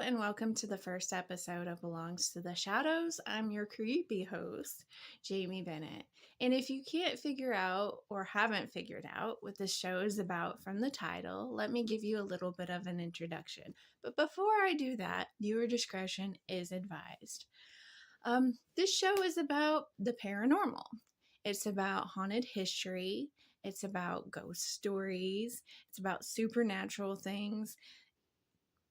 and welcome to the first episode of Belongs to the Shadows. I'm your creepy host, Jaime Bennett. And if you can't figure out or haven't figured out what this show is about from the title, let me give you a little bit of an introduction. But before I do that, viewer discretion is advised. This show is about the paranormal. It's about haunted history. It's about ghost stories. It's about supernatural things.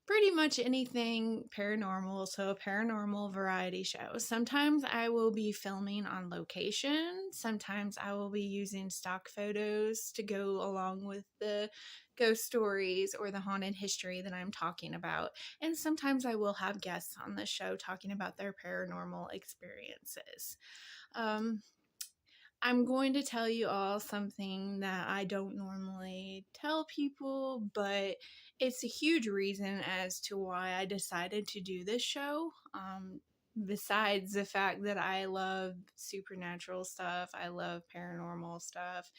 Pretty much anything paranormal, so a paranormal variety show. Sometimes I will be filming on location. Sometimes I will be using stock photos to go along with the ghost stories or the haunted history that I'm talking about. And sometimes I will have guests on the show talking about their paranormal experiences. I'm going to tell you all something that I don't normally tell people, but it's a huge reason as to why I decided to do this show. Besides the fact that I love supernatural stuff, I love paranormal stuff,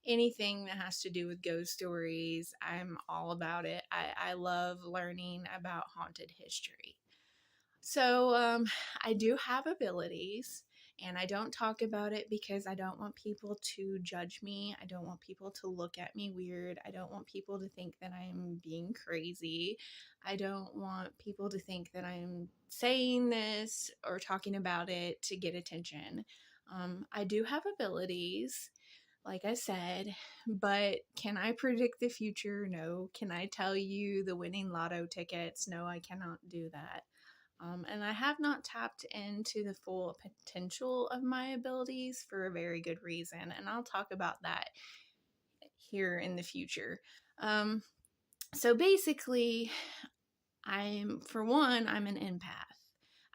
anything that has to do with ghost stories, I'm all about it. I love learning about haunted history. So I do have abilities. And I don't talk about it because I don't want people to judge me. I don't want people to look at me weird. I don't want people to think that I'm being crazy. I don't want people to think that I'm saying this or talking about it to get attention. I do have abilities, like I said, but can I predict the future? No. Can I tell you the winning lotto tickets? No, I cannot do that. And I have not tapped into the full potential of my abilities for a very good reason. And I'll talk about that here in the future. So basically, I'm an empath.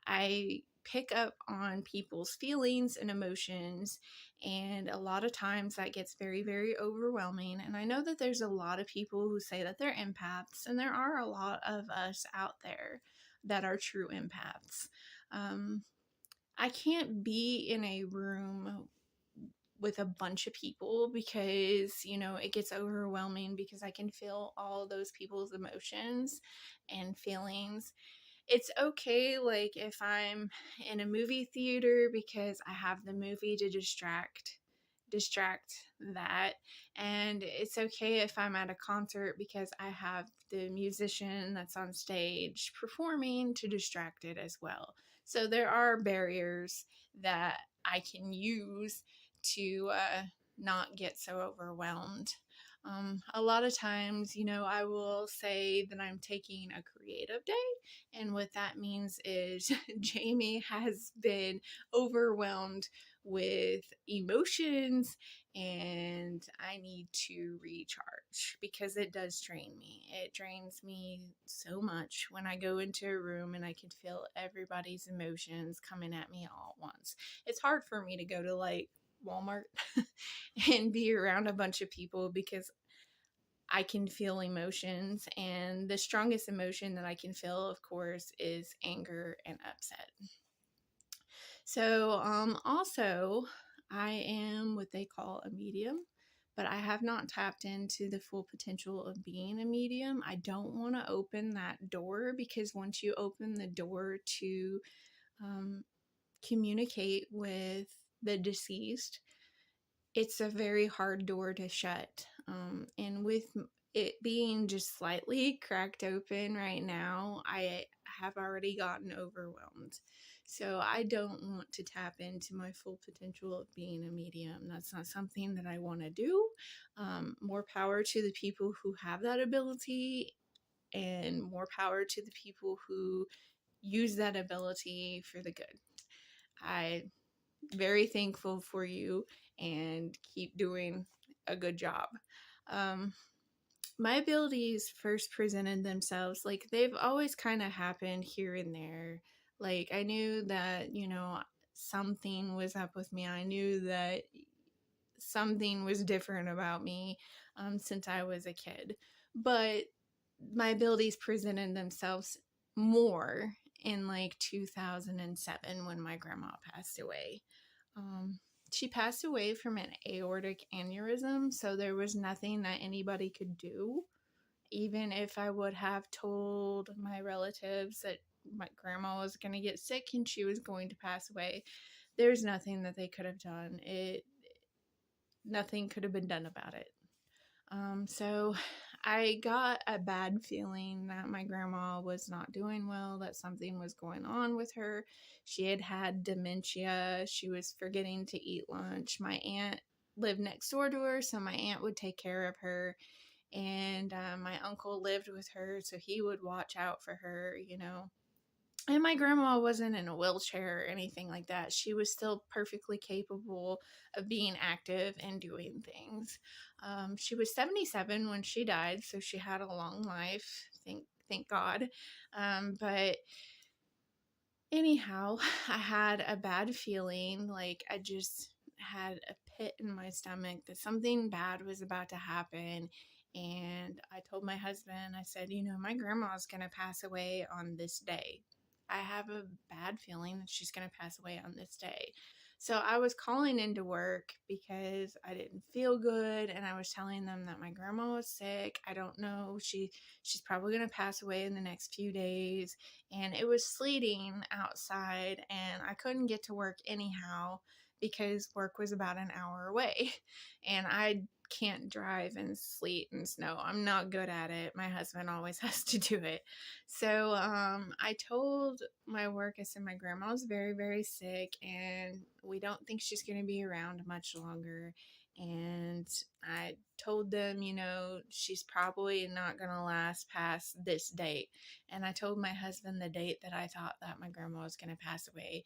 I pick up on people's feelings and emotions, and a lot of times that gets very, very overwhelming. And I know that there's a lot of people who say that they're empaths, and there are a lot of us out there that are true empaths. I can't be in a room with a bunch of people because, it gets overwhelming because I can feel all those people's emotions and feelings. It's okay, like, if I'm in a movie theater because I have the movie to distract that, and it's okay if I'm at a concert because I have the musician that's on stage performing to distract it as well. So there are barriers that I can use to not get so overwhelmed. A lot of times, I will say that I'm taking a creative day, and what that means is Jaime has been overwhelmed with emotions, and I need to recharge because it does drain me. It drains me so much when I go into a room and I can feel everybody's emotions coming at me all at once. It's hard for me to go to like Walmart and be around a bunch of people because I can feel emotions, and the strongest emotion that I can feel, of course, is anger and upset. So, also, I am what they call a medium, but I have not tapped into the full potential of being a medium. I don't want to open that door because once you open the door to communicate with the deceased, it's a very hard door to shut. And with it being just slightly cracked open right now, I have already gotten overwhelmed. So I don't want to tap into my full potential of being a medium. That's not something that I want to do. More power to the people who have that ability, and more power to the people who use that ability for the good. I'm very thankful for you and keep doing a good job. My abilities first presented themselves, like, they've always kind of happened here and there. Like, I knew that, something was up with me. I knew that something was different about me since I was a kid. But my abilities presented themselves more in like 2007 when my grandma passed away. She passed away from an aortic aneurysm, so there was nothing that anybody could do. even if I would have told my relatives that my grandma was going to get sick and she was going to pass away, there's nothing that they could have done. Nothing could have been done about it. So I got a bad feeling that my grandma was not doing well, that something was going on with her. She had had dementia. She was forgetting to eat lunch. My aunt lived next door to her, so my aunt would take care of her. And my uncle lived with her, so he would watch out for her, you know. And my grandma wasn't in a wheelchair or anything like that. She was still perfectly capable of being active and doing things. She was 77 when she died, so she had a long life. Thank God. But anyhow, I had a bad feeling, like I just had a pit in my stomach that something bad was about to happen. And I told my husband, I said, you know, my grandma's going to pass away on this day. I have a bad feeling that she's going to pass away on this day. So I was calling into work because I didn't feel good, and I was telling them that my grandma was sick. I don't know. She's probably going to pass away in the next few days, and it was sleeting outside, and I couldn't get to work anyhow because work was about an hour away. And I can't drive in sleet and snow. I'm not good at it. My husband always has to do it. So I told my work, I said, my grandma's very, very sick, and we don't think she's going to be around much longer. And I told them, you know, she's probably not going to last past this date. And I told my husband the date that I thought that my grandma was going to pass away,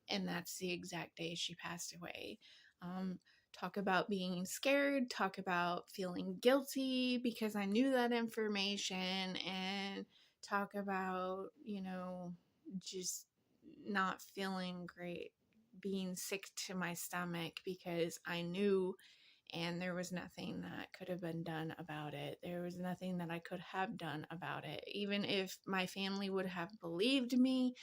and that's the exact day she passed away. Talk about being scared, talk about feeling guilty because I knew that information, and talk about, you know, just not feeling great, being sick to my stomach because I knew, and there was nothing that could have been done about it. There was nothing that I could have done about it. Even if my family would have believed me,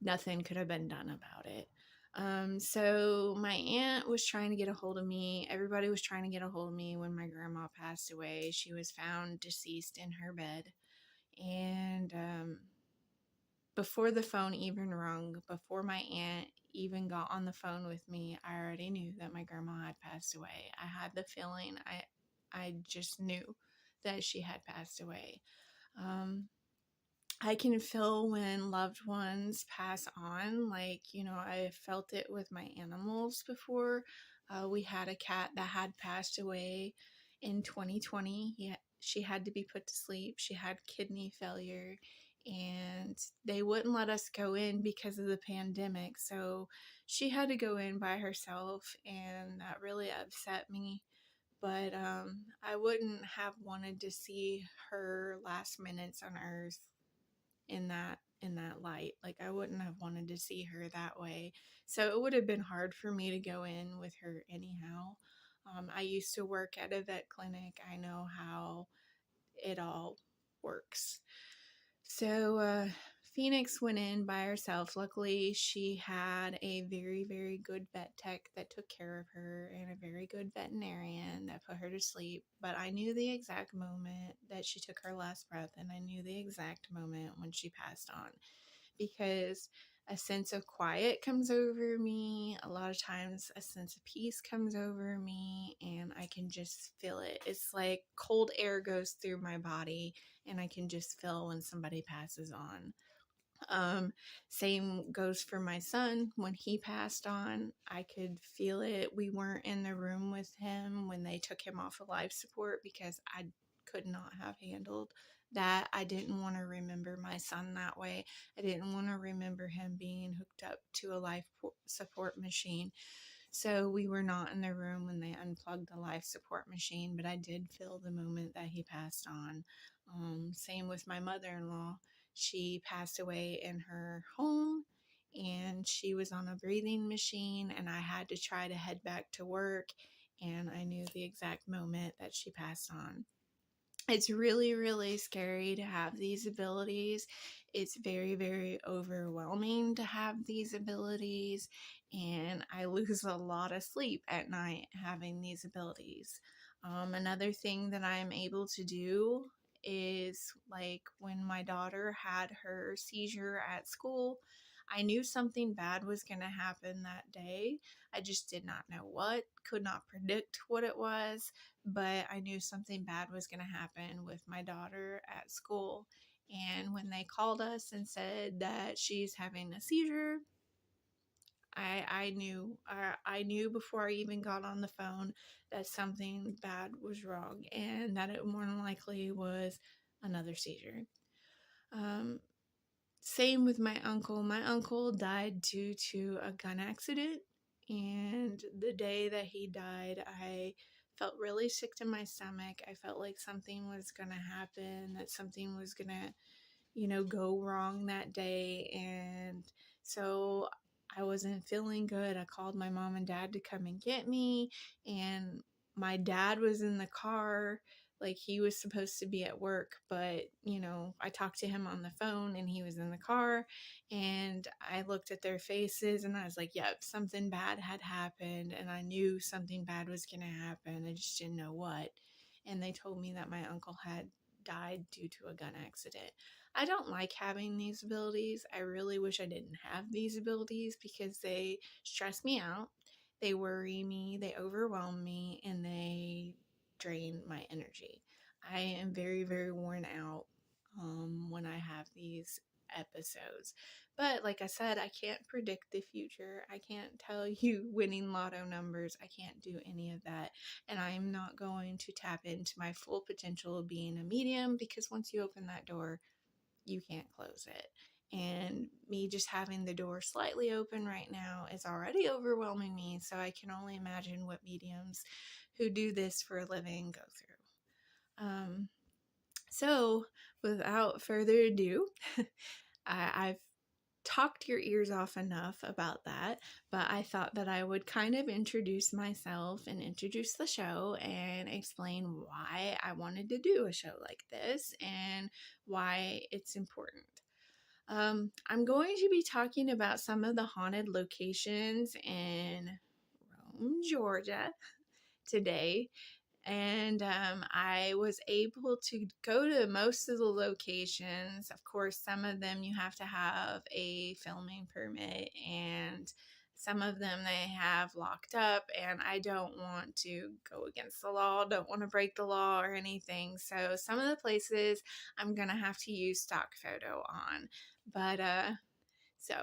nothing could have been done about it. So my aunt was trying to get a hold of me. Everybody was trying to get a hold of me when my grandma passed away. She was found deceased in her bed. And before the phone even rung, before my aunt even got on the phone with me, I already knew that my grandma had passed away. I had the feeling, I just knew that she had passed away. I can feel when loved ones pass on. Like, you know, I felt it with my animals before. We had a cat that had passed away in 2020. She had to be put to sleep. She had kidney failure, and they wouldn't let us go in because of the pandemic. So she had to go in by herself, and that really upset me. But I wouldn't have wanted to see her last minutes on earth in that light. Like, I wouldn't have wanted to see her that way. So it would have been hard for me to go in with her anyhow. I used to work at a vet clinic. I know how it all works. So Phoenix went in by herself. Luckily, she had a very, very good vet tech that took care of her, and a very good veterinarian that put her to sleep. But I knew the exact moment that she took her last breath, and I knew the exact moment when she passed on, because a sense of quiet comes over me. A lot of times a sense of peace comes over me, and I can just feel it. It's like cold air goes through my body, and I can just feel when somebody passes on. Same goes for my son. When he passed on, I could feel it. We weren't in the room with him when they took him off of life support because I could not have handled that. I didn't want to remember my son that way. I didn't want to remember him being hooked up to a life support machine. So we were not in the room when they unplugged the life support machine, but I did feel the moment that he passed on. Same with my mother-in-law. She passed away in her home, and she was on a breathing machine, and I had to try to head back to work, and I knew the exact moment that she passed on. It's really, really scary to have these abilities. It's very, very overwhelming to have these abilities, and I lose a lot of sleep at night having these abilities. Another thing that I'm able to do is like when my daughter had her seizure at school, I knew something bad was going to happen that day. I just did not know what, could not predict what it was, but I knew something bad was going to happen with my daughter at school. And when they called us and said that she's having a seizure, I knew before I even got on the phone that something bad was wrong and that it more than likely was another seizure. Um, Same with my uncle. My uncle died due to a gun accident, and the day that he died, I felt really sick to my stomach. I felt like something was gonna happen, that something was gonna go wrong that day. And so I wasn't feeling good. I called my mom and dad to come and get me. And my dad was in the car. Like he was supposed to be at work, but I talked to him on the phone and he was in the car. And I looked at their faces and I was like, yep, something bad had happened. And I knew something bad was going to happen. I just didn't know what. And they told me that my uncle had died due to a gun accident. I don't like having these abilities. I really wish I didn't have these abilities because they stress me out, they worry me, they overwhelm me, and they drain my energy. I am very, very worn out when I have these episodes. But like I said, I can't predict the future. I can't tell you winning lotto numbers. I can't do any of that. And I am not going to tap into my full potential of being a medium because once you open that door, you can't close it. And me just having the door slightly open right now is already overwhelming me. So I can only imagine what mediums who do this for a living go through. So without further ado, I've talked your ears off enough about that, but I thought that I would kind of introduce myself and introduce the show and explain why I wanted to do a show like this and why it's important. I'm going to be talking about some of the haunted locations in Rome, Georgia today. And I was able to go to most of the locations. Of course, some of them you have to have a filming permit, and some of them they have locked up. And I don't want to go against the law, don't want to break the law or anything. So, some of the places I'm going to have to use stock photo on. But so,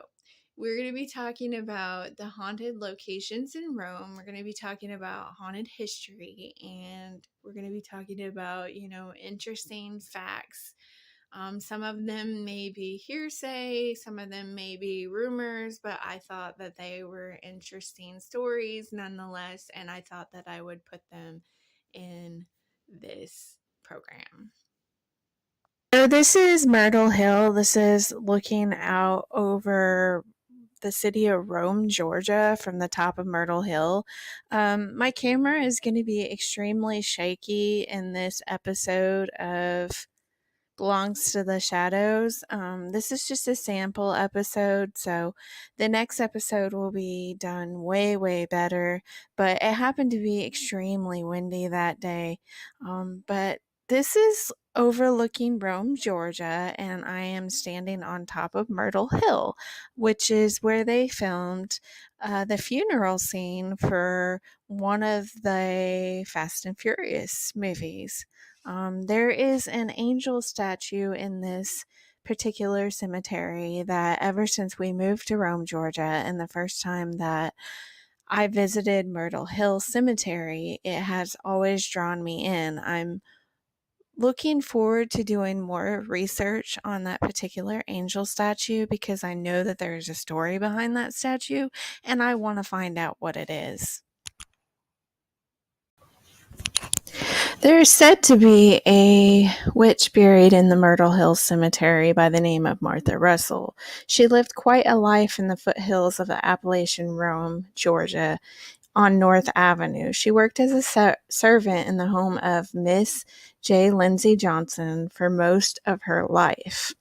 we're going to be talking about the haunted locations in Rome. We're going to be talking about haunted history, and we're going to be talking about, interesting facts. Some of them may be hearsay, some of them may be rumors, but I thought that they were interesting stories nonetheless, and I thought that I would put them in this program. So this is Myrtle Hill. This is looking out over the city of Rome, Georgia, from the top of Myrtle Hill. My camera is going to be extremely shaky in this episode of Belongs to the Shadows. This is just a sample episode, so the next episode will be done way, way better. But it happened to be extremely windy that day. But this is overlooking Rome, Georgia, and I am standing on top of Myrtle Hill, which is where they filmed the funeral scene for one of the Fast and Furious movies. There is an angel statue in this particular cemetery that ever since we moved to Rome, Georgia, and the first time that I visited Myrtle Hill Cemetery, it has always drawn me in. I'm looking forward to doing more research on that particular angel statue because I know that there's a story behind that statue and I want to find out what it is. There is said to be a witch buried in the Myrtle Hills Cemetery by the name of Martha Russell. She lived quite a life in the foothills of the Appalachian Rome, Georgia, on North Avenue. She worked as a servant in the home of Miss J. Lindsay Johnson for most of her life.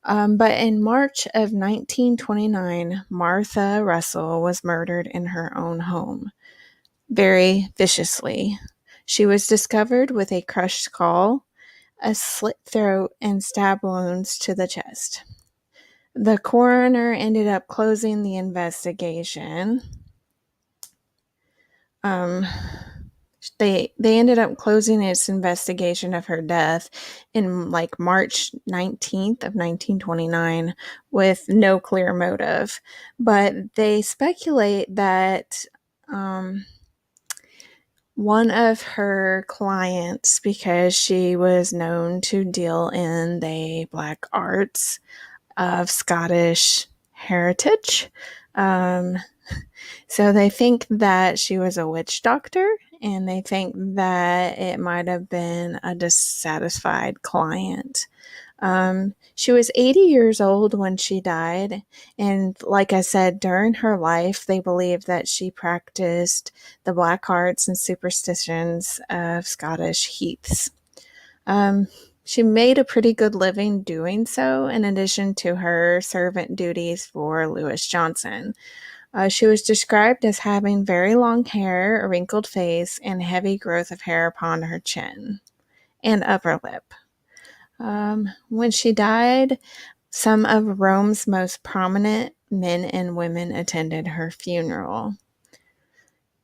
But in March of 1929, Martha Russell was murdered in her own home, very viciously. She was discovered with a crushed skull, a slit throat, and stab wounds to the chest. The coroner ended up closing the investigation. They ended up closing its investigation of her death in like March 19th of 1929 with no clear motive. But they speculate that one of her clients, because she was known to deal in the black arts of Scottish heritage, so they think that she was a witch doctor, and they think that it might have been a dissatisfied client. She was 80 years old when she died, and like I said, during her life, they believe that she practiced the black arts and superstitions of Scottish heaths. She made a pretty good living doing so, in addition to her servant duties for Lewis Johnson. She was described as having very long hair, a wrinkled face, and heavy growth of hair upon her chin and upper lip. When she died, some of Rome's most prominent men and women attended her funeral.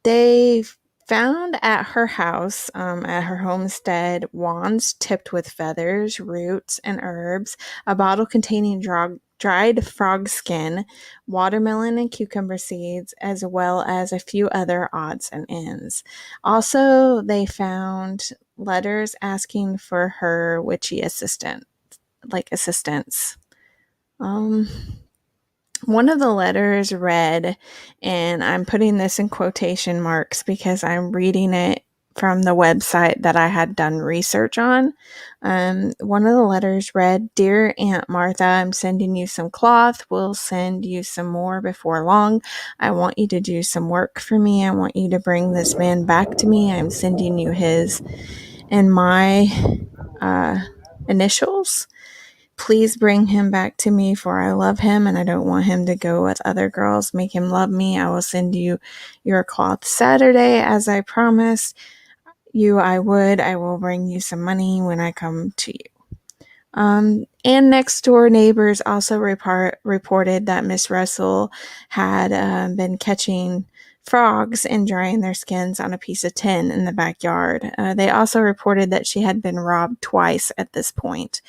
They found at her house, at her homestead, wands tipped with feathers, roots, and herbs, a bottle containing dried frog skin, watermelon and cucumber seeds, as well as a few other odds and ends. Also, they found letters asking for her witchy assistance. One of the letters read, and I'm putting this in quotation marks because I'm reading it from the website that I had done research on. One of the letters read, "Dear Aunt Martha, I'm sending you some cloth. We'll send you some more before long. I want you to do some work for me. I want you to bring this man back to me. I'm sending you his and my initials. Please bring him back to me, for I love him and I don't want him to go with other girls. Make him love me. I will send you your cloth Saturday, as I promised you I would. I will bring you some money when I come to you." And next door neighbors also reported that Miss Russell had been catching frogs and drying their skins on a piece of tin in the backyard. They also reported that she had been robbed twice at this point.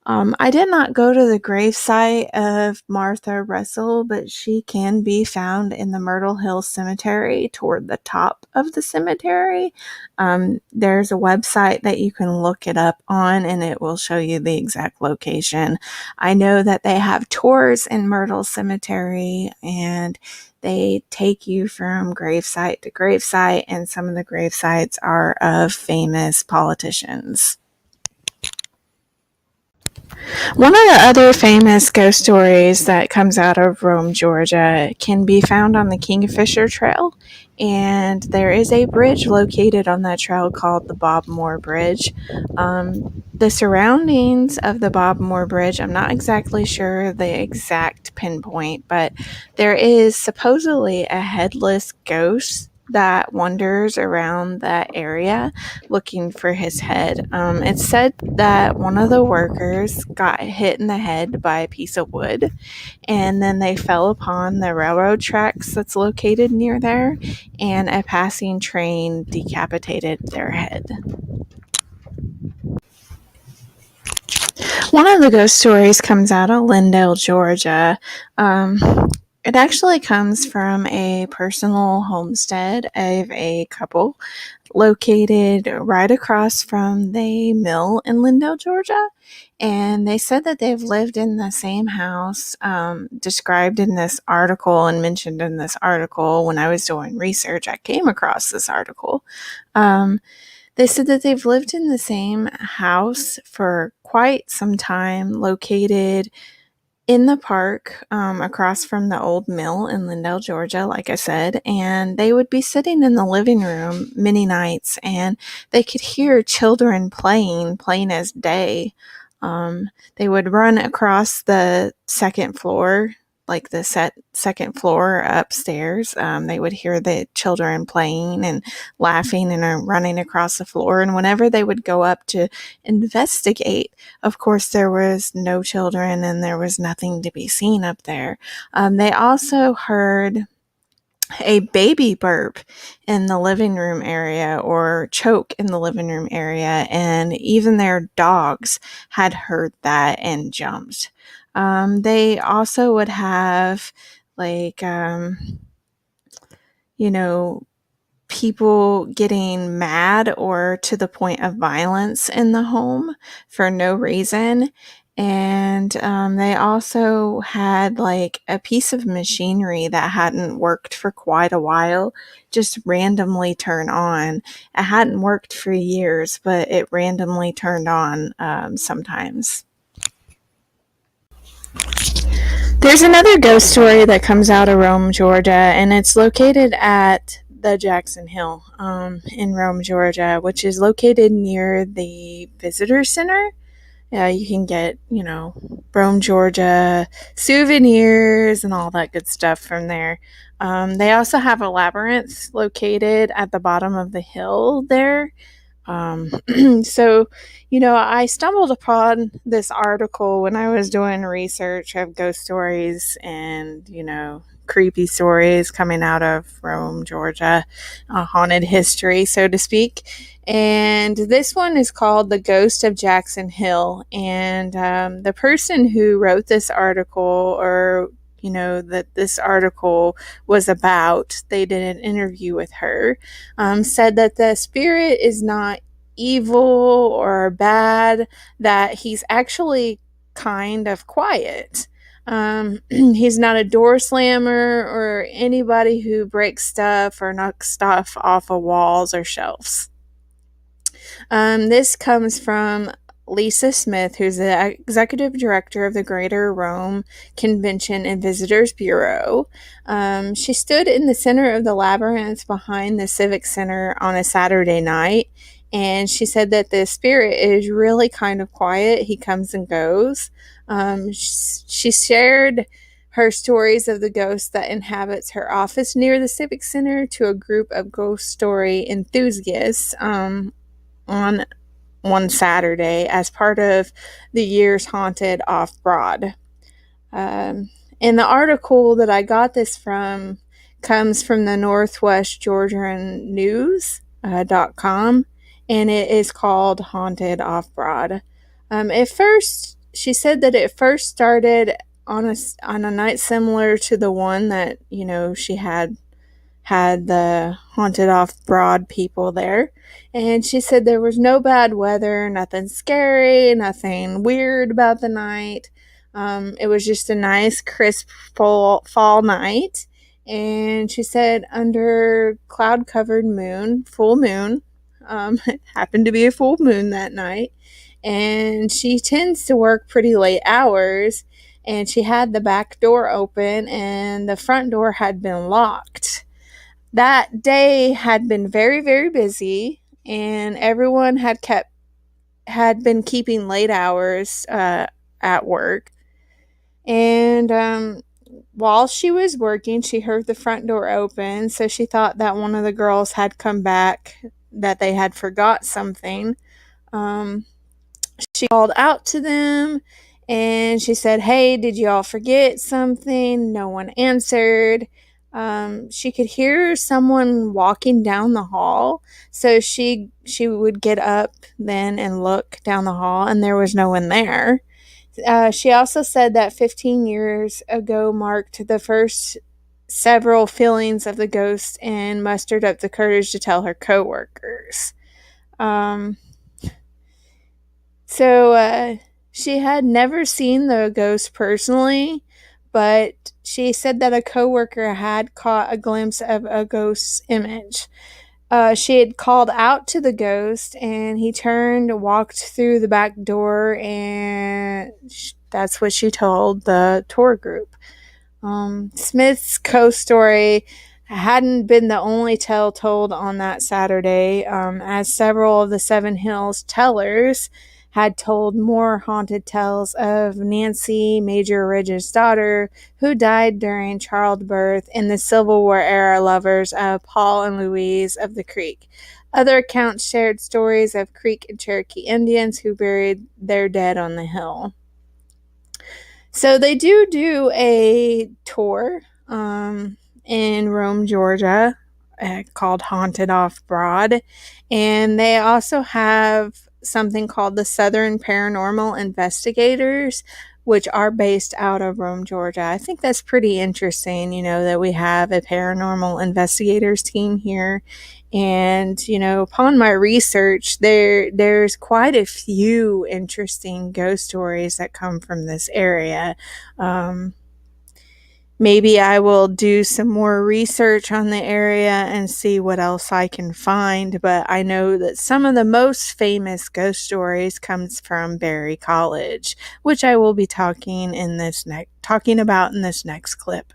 I did not go to the gravesite of Martha Russell, but she can be found in the Myrtle Hill Cemetery toward the top of the cemetery. There's a website that you can look it up on, and it will show you the exact location. I know that they have tours in Myrtle Cemetery, and they take you from gravesite to gravesite, and some of the gravesites are of famous politicians. One of the other famous ghost stories that comes out of Rome, Georgia, can be found on the Kingfisher Trail, and there is a bridge located on that trail called the Bob Moore Bridge. The surroundings of the Bob Moore Bridge, I'm not exactly sure the exact pinpoint, but there is supposedly a headless ghost that wanders around that area looking for his head. It's said that one of the workers got hit in the head by a piece of wood, and then they fell upon the railroad tracks that's located near there, and a passing train decapitated their head. One of the ghost stories comes out of Lindell, Georgia. It actually comes from a personal homestead of a couple located right across from the mill in Lindell, Georgia. And they said that they've lived in the same house, described in this article and mentioned in this article. When I was doing research, I came across this article. They said that they've lived in the same house for quite some time, located in the park across from the old mill in Lindell, Georgia, like I said, and they would be sitting in the living room many nights, and they could hear children playing plain as day. They would run across the second floor like the second floor upstairs. They would hear the children playing and laughing and running across the floor. And whenever they would go up to investigate, of course, there was no children and there was nothing to be seen up there. They also heard a baby burp in the living room area or choke in the living room area, and even their dogs had heard that and jumped. They also would have like, people getting mad or to the point of violence in the home for no reason. And they also had like a piece of machinery that hadn't worked for quite a while just randomly turn on. It hadn't worked for years, but it randomly turned on sometimes. There's another ghost story that comes out of Rome, Georgia, and it's located at the Jackson Hill in Rome, Georgia, which is located near the visitor center. You can get, Rome, Georgia souvenirs and all that good stuff from there. They also have a labyrinth located at the bottom of the hill there. So, I stumbled upon this article when I was doing research of ghost stories and, creepy stories coming out of Rome, Georgia, haunted history, so to speak. And this one is called The Ghost of Jackson Hill. And the person who wrote this article, or that this article was about, they did an interview with her, said that the spirit is not evil or bad, that he's actually kind of quiet. He's not a door slammer or anybody who breaks stuff or knocks stuff off of walls or shelves. This comes from Lisa Smith, who's the executive director of the Greater Rome Convention and Visitors Bureau. She stood in the center of the labyrinth behind the Civic Center on a Saturday night, and she said that the spirit is really kind of quiet. He comes and goes. She shared her stories of the ghost that inhabits her office near the Civic Center to a group of ghost story enthusiasts on one Saturday as part of the year's Haunted Off-Broad. And the article that I got this from comes from the Northwest Georgian News.com, and it is called Haunted Off-Broad. At first, she said that it first started on a night similar to the one that, she had the Haunted Off-Broad people there. And she said there was no bad weather, nothing scary, nothing weird about the night. It was just a nice, crisp fall night. And she said under cloud-covered moon, full moon, it happened to be a full moon that night. And she tends to work pretty late hours. And she had the back door open and the front door had been locked. That day had been very, very busy, and everyone had been keeping late hours at work. And while she was working, she heard the front door open, so she thought that one of the girls had come back, that they had forgot something. She called out to them, and she said, "Hey, did you all forget something?" No one answered. She could hear someone walking down the hall, so she would get up then and look down the hall, and there was no one there. She also said that 15 years ago marked the first several feelings of the ghost and mustered up the courage to tell her coworkers. So she had never seen the ghost personally, but she said that a coworker had caught a glimpse of a ghost's image. She had called out to the ghost, and he turned, walked through the back door, and that's what she told the tour group. Smith's ghost story hadn't been the only tale told on that Saturday, as several of the Seven Hills tellers had told more haunted tales of Nancy, Major Ridge's daughter, who died during childbirth, and the Civil War era lovers of Paul and Louise of the Creek. Other accounts shared stories of Creek and Cherokee Indians who buried their dead on the hill. So they do a tour in Rome, Georgia, called Haunted Off Broad. And they also have something called the Southern Paranormal Investigators, which are based out of Rome, Georgia. I think that's pretty interesting, that we have a paranormal investigators team here. And, upon my research, there's quite a few interesting ghost stories that come from this area. Maybe I will do some more research on the area and see what else I can find, but I know that some of the most famous ghost stories comes from Berry College, which I will be talking about in this next clip.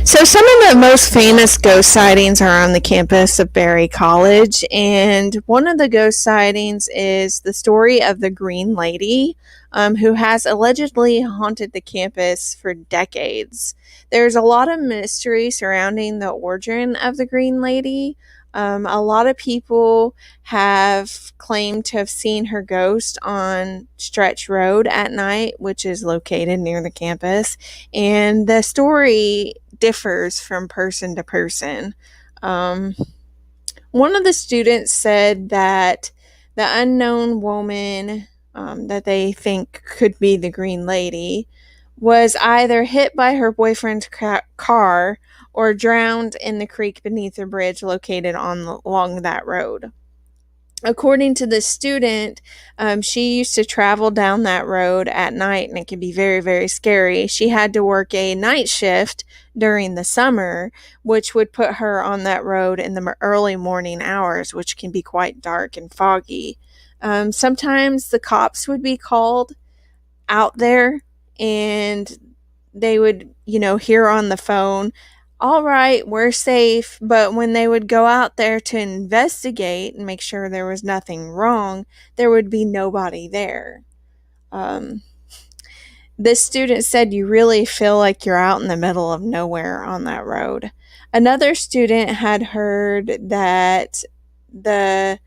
So some of the most famous ghost sightings are on the campus of Berry College, and one of the ghost sightings is the story of the Green Lady, who has allegedly haunted the campus for decades. There's a lot of mystery surrounding the origin of the Green Lady. A lot of people have claimed to have seen her ghost on Stretch Road at night, which is located near the campus, and the story differs from person to person. One of the students said that the unknown woman that they think could be the Green Lady was either hit by her boyfriend's car or drowned in the creek beneath a bridge located along that road. According to the student, she used to travel down that road at night, and it can be very, very scary. She had to work a night shift during the summer, which would put her on that road in the early morning hours, which can be quite dark and foggy. Sometimes the cops would be called out there, and they would, hear on the phone, all right, we're safe. But when they would go out there to investigate and make sure there was nothing wrong, there would be nobody there. This student said you really feel like you're out in the middle of nowhere on that road. Another student had heard that the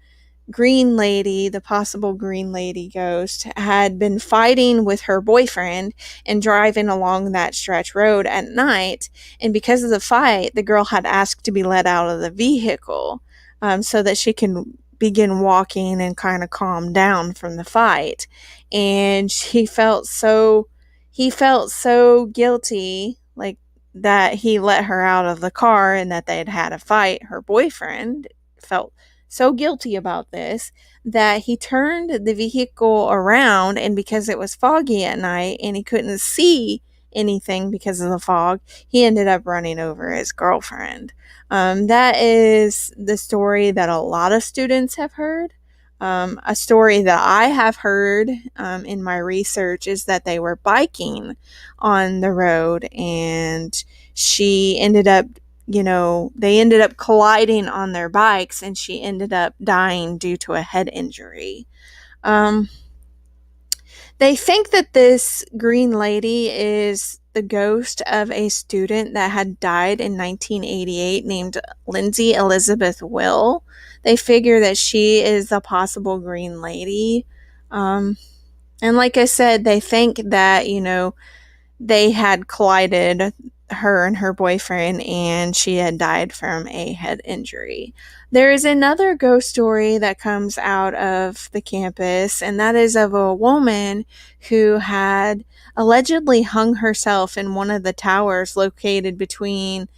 Green Lady, the possible Green Lady ghost, had been fighting with her boyfriend and driving along that stretch road at night. And because of the fight, the girl had asked to be let out of the vehicle so that she can begin walking and kind of calm down from the fight. And he felt so guilty, like that he let her out of the car and that they'd had a fight. Her boyfriend felt so guilty about this that he turned the vehicle around, and because it was foggy at night and he couldn't see anything because of the fog, he ended up running over his girlfriend. That is the story that a lot of students have heard. A story that I have heard in my research is that they were biking on the road, and she ended up they ended up colliding on their bikes, and she ended up dying due to a head injury. They think that this Green Lady is the ghost of a student that had died in 1988 named Lindsay Elizabeth Will. They figure that she is the possible Green Lady. And like I said, they think that, they had collided, her and her boyfriend, and she had died from a head injury. There is another ghost story that comes out of the campus, and that is of a woman who had allegedly hung herself in one of the towers located between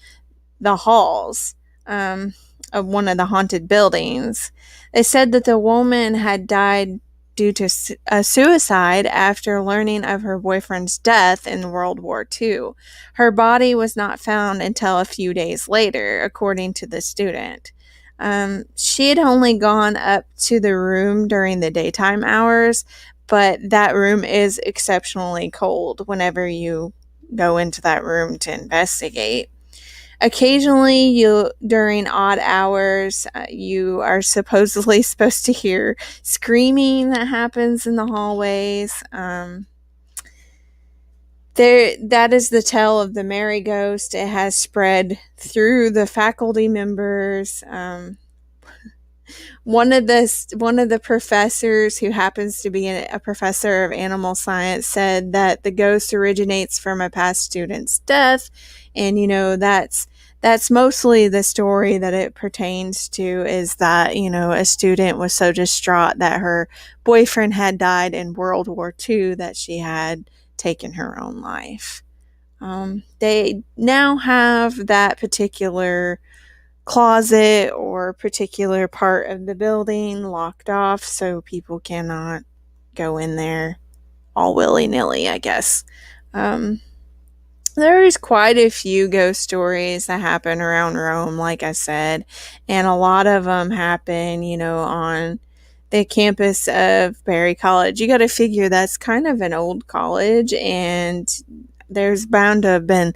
the halls of one of the haunted buildings. They said that the woman had died due to a suicide after learning of her boyfriend's death in World War II. Her body was not found until a few days later, according to the student. She had only gone up to the room during the daytime hours, but that room is exceptionally cold whenever you go into that room to investigate. Occasionally, during odd hours, you are supposedly supposed to hear screaming that happens in the hallways. That is the tale of the Mary Ghost. It has spread through the faculty members. One of the professors, who happens to be a professor of animal science, said that the ghost originates from a past student's death, and that's mostly the story that it pertains to, is that a student was so distraught that her boyfriend had died in World War II that she had taken her own life. They now have that particular closet or particular part of the building locked off, so people cannot go in there all willy-nilly, I guess. There's quite a few ghost stories that happen around Rome, like I said, and a lot of them happen, on the campus of Berry College. You got to figure that's kind of an old college, and there's bound to have been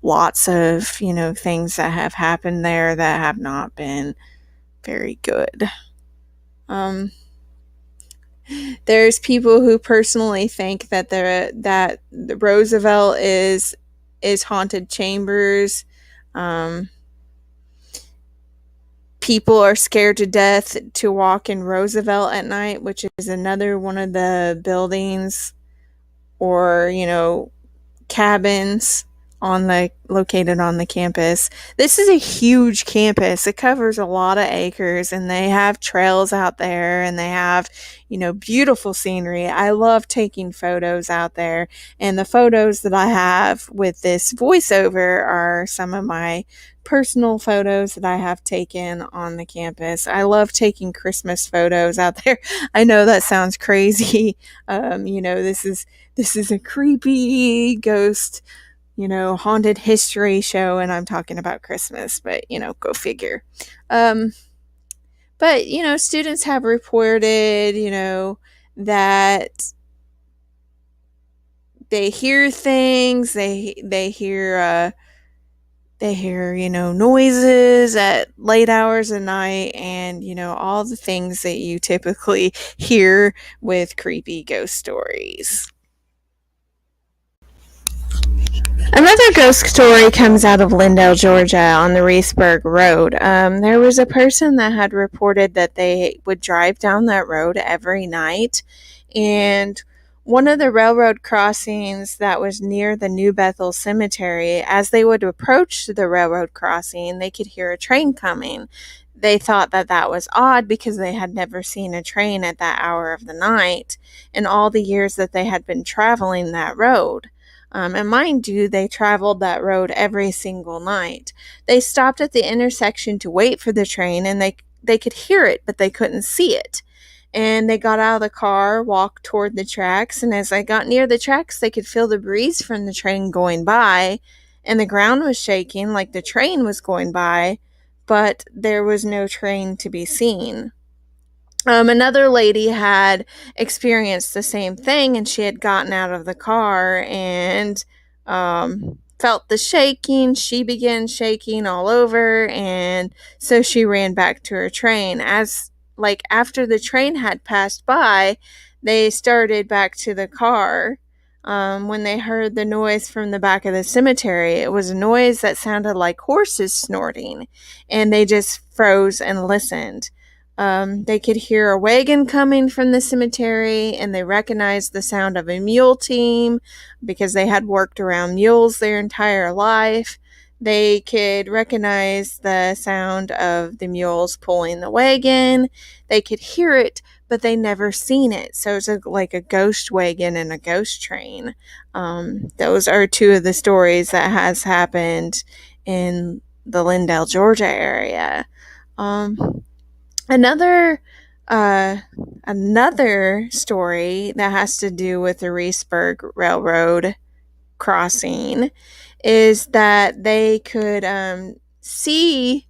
lots of, things that have happened there that have not been very good. There's people who personally think that the Roosevelt is haunted chambers. People are scared to death to walk in Roosevelt at night, which is another one of the buildings or, cabins located on the campus. This is a huge campus. It covers a lot of acres, and they have trails out there, and they have, beautiful scenery. I love taking photos out there, and the photos that I have with this voiceover are some of my personal photos that I have taken on the campus. I love taking Christmas photos out there. I know that sounds crazy. This is a creepy ghost, haunted history show, and I'm talking about Christmas, but, go figure. But, students have reported, that they hear things, they hear, noises at late hours of night, and, all the things that you typically hear with creepy ghost stories. Another ghost story comes out of Lindell, Georgia, on the Reesburg Road. There was a person that had reported that they would drive down that road every night, and one of the railroad crossings that was near the New Bethel Cemetery, as they would approach the railroad crossing, they could hear a train coming. They thought that was odd because they had never seen a train at that hour of the night in all the years that they had been traveling that road. And mind you, they traveled that road every single night. They stopped at the intersection to wait for the train, and they could hear it, but they couldn't see it. And they got out of the car, walked toward the tracks, and as they got near the tracks, they could feel the breeze from the train going by, and the ground was shaking like the train was going by, but there was no train to be seen. Another lady had experienced the same thing, and she had gotten out of the car and felt the shaking. She began shaking all over, and so she ran back to her train. After the train had passed by, they started back to the car. When they heard the noise from the back of the cemetery, it was a noise that sounded like horses snorting, and they just froze and listened. They could hear a wagon coming from the cemetery, and they recognized the sound of a mule team because they had worked around mules their entire life. They could recognize the sound of the mules pulling the wagon. They could hear it, but they never seen it. So it's like a ghost wagon and a ghost train. Those are two of the stories that has happened in the Lindell, Georgia area. Another story that has to do with the Reesburg Railroad crossing is that they could see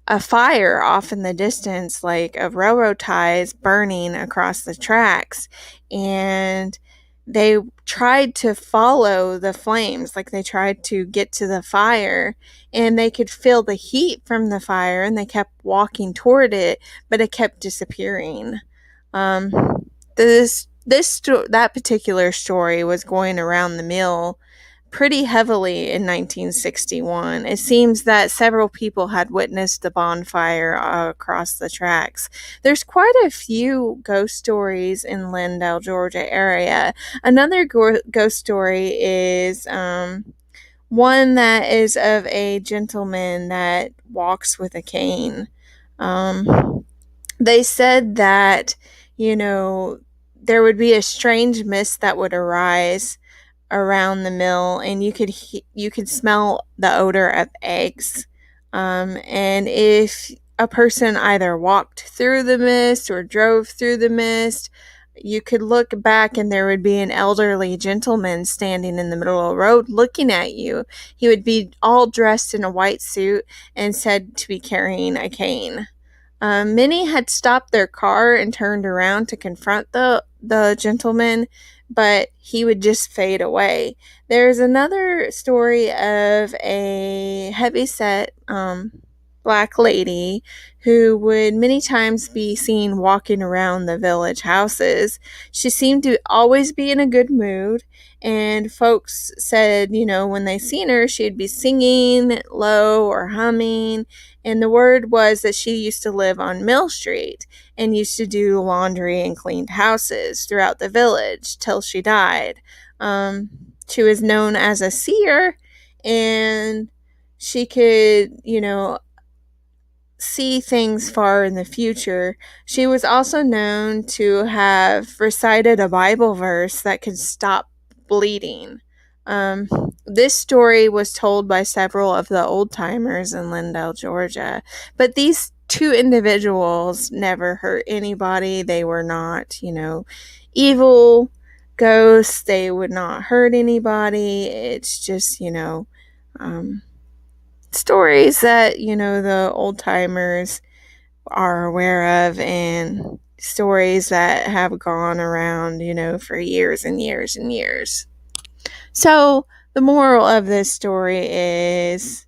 a fire off in the distance, like of railroad ties burning across the tracks, and they tried to follow the flames, like they tried to get to the fire, and they could feel the heat from the fire, and they kept walking toward it, but it kept disappearing. Um, that particular story was going around the mill pretty heavily in 1961. It seems that several people had witnessed the bonfire across the tracks. There's quite a few ghost stories in Lindell, Georgia area. Another ghost story is one that is of a gentleman that walks with a cane. They said that, there would be a strange mist that would arise around the mill, and you could smell the odor of eggs. And if a person either walked through the mist or drove through the mist, you could look back and there would be an elderly gentleman standing in the middle of the road looking at you. He would be all dressed in a white suit and said to be carrying a cane. Many had stopped their car and turned around to confront the gentleman, but he would just fade away. There's another story of a heavyset black lady who would many times be seen walking around the village houses. She seemed to always be in a good mood, and folks said, when they seen her, she'd be singing low or humming. And the word was that she used to live on Mill Street and used to do laundry and cleaned houses throughout the village till she died. She was known as a seer, and she could, see things far in the future. She was also known to have recited a Bible verse that could stop bleeding. Um, this story was told by several of the old timers in Lindell, Georgia, but these two individuals never hurt anybody. They were not, evil ghosts. They would not hurt anybody. It's just, stories that, the old timers are aware of, and stories that have gone around, for years and years and years. So, the moral of this story is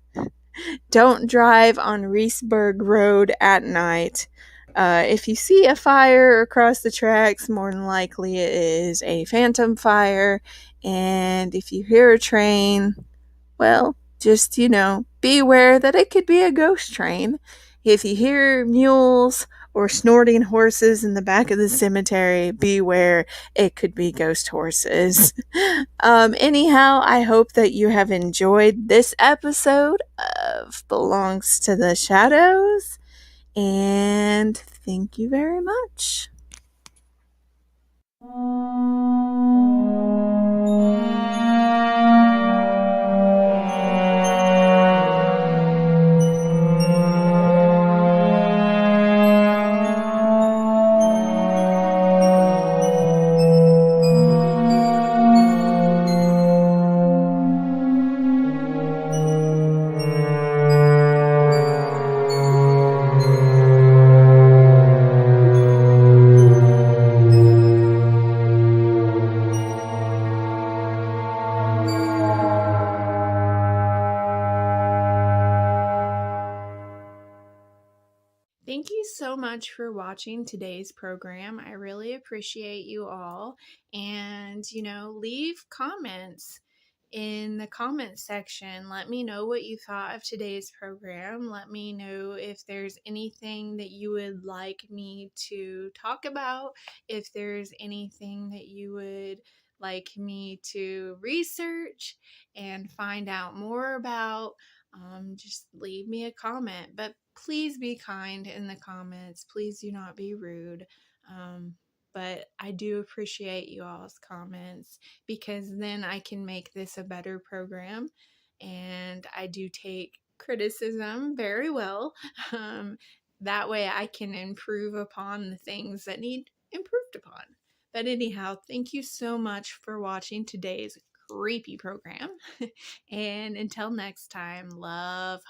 don't drive on Reesburg Road at night. If you see a fire across the tracks, more than likely it is a phantom fire. And if you hear a train, well, just, be aware that it could be a ghost train. If you hear mules or snorting horses in the back of the cemetery, beware, it could be ghost horses. Anyhow, I hope that you have enjoyed this episode of Belongs to the Shadows, and thank you very much. Thank you so much for watching today's program. I really appreciate you all. And, leave comments in the comment section. Let me know what you thought of today's program. Let me know if there's anything that you would like me to talk about, if there's anything that you would like me to research and find out more about. Just leave me a comment, but please be kind in the comments. Please do not be rude. But I do appreciate you all's comments, because then I can make this a better program, and I do take criticism very well. That way I can improve upon the things that need improved upon. But anyhow, thank you so much for watching today's creepy program. And until next time, love.